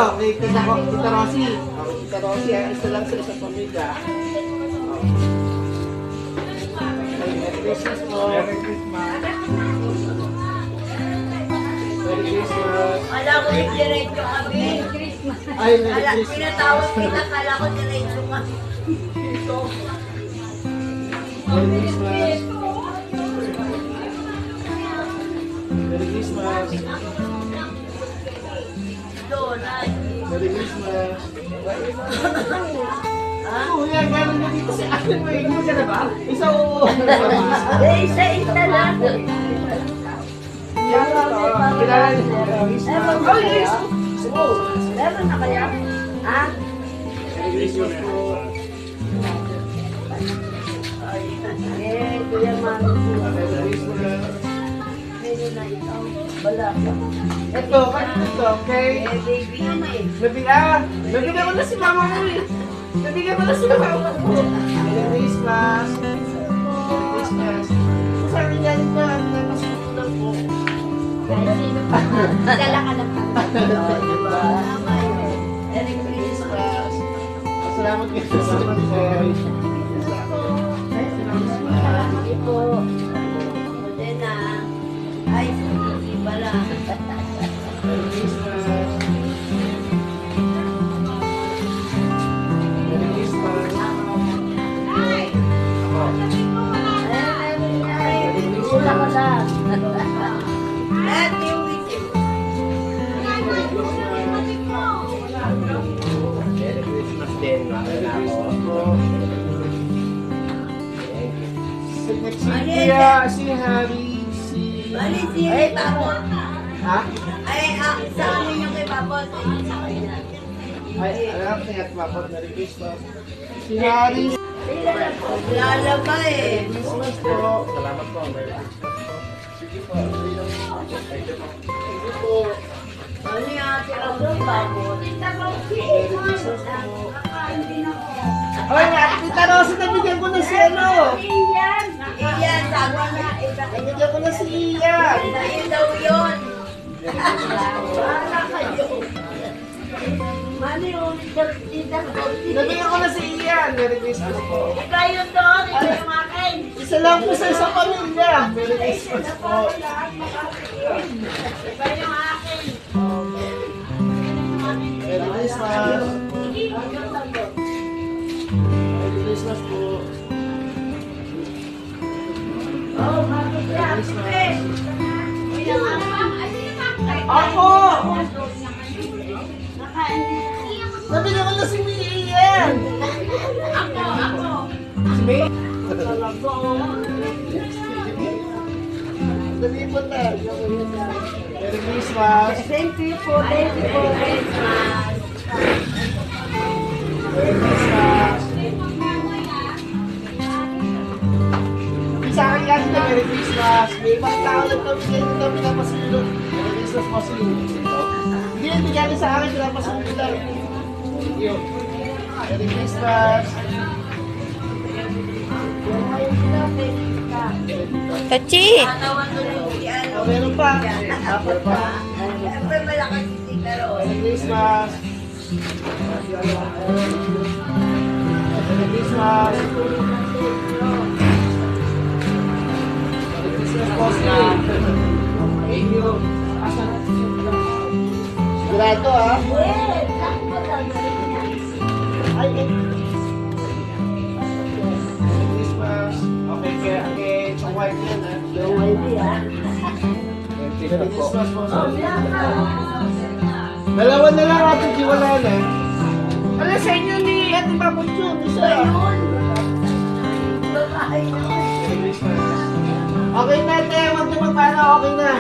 ito, kay Tita Rosie. Okay, Tita Rosie, isa lang sa isang pamilya. Merry Christmas po. Merry Christmas. Merry Christmas. Kala ko yung diretso kami. Ay, Merry Christmas. Pinatawag kita, kala ko diretso kami. Merry Christmas. Merry Christmas. Doon, ay. Merry Christmas. Oh, yan, gano'n na dito si Ate May. Hindi ka na ba? Isa oo. Isa lang. Yan na, kilala niyo. Oh, yes! Meron na kaya? Ha? Merry Christmas po. Kuya Mami. Merry Christmas. Meron na ikaw. Wala ka. Ito, kanina ito, okay? Baby yun eh. Nabigyan ko na si mama mo eh. Nabigyan ko na si mama mo. Merry Christmas. Merry Christmas. Sa akin yan pa, nakasulat po. Dala ka na pa. Diba? Merry Christmas. Salamat kayo sa salamat po. Salamat po. Modena. Ay, iba lang. Merry Christmas. Merry Christmas. Wala ka lang. Let you with you. Merry Christmas din, mga Christmas nako. po. Si Harry, si... Bali siya kay Babot. Ha? Ay, sa amin yung kay Babot. Ay, sa kanya. Ay, alam ko nga tumapot. Merry Christmas. Si Harry. Lalaba eh. Christmas po. Salamat po, Merry Christmas po. Sige po. Sige po. Ano yung ate Babot? Babot. Merry Christmas po. Hoy, Tita Rosa, nabigyan ko na si ano. Iyan, sabi niya. Nabigyan ko na si Ian. Sa'yo daw yun. Merry Christmas po. Para kayo. Mali yung tita ko. Nabigyan ko na si Ian. Merry Christmas po. Ikaw yun doon, ikaw yung akin. Isa lang po sa isang pamilya. Merry Christmas po. Ikaw yung akin. Merry Christmas. Merry Christmas po. Oh, bakit yan? Eh, kuya mama. Ako! Nabigyan ko na si Ian. Ako. Si May? Dali po na. Merry Christmas. Thank you po, Christmas. Merry Christmas. Sa akin yan na Merry Christmas. May ibang tao lang kami dito pinapasilog. Merry Christmas po si Hindi, hindi galing sa akin pinapasilog lang. Yun. Merry Christmas. Tachi! Tatawan ko rin si ano. Oh, meron pa. Apat pa. Siyempre malakas si Tita Ron. Merry Christmas. Merry Christmas. Merry Christmas po sila. Thank you. Sigurado ah. Ay, Merry Christmas. Okay, kay Chong White yan ah. Yung ID ah. Merry Christmas po sa dalawa na lang Ate G, wala na. Ala sa inyo ni Ate Babot yun. Isa. Babae yun. Merry Christmas. Okay na, te. Huwag niyo magpano. Okay na.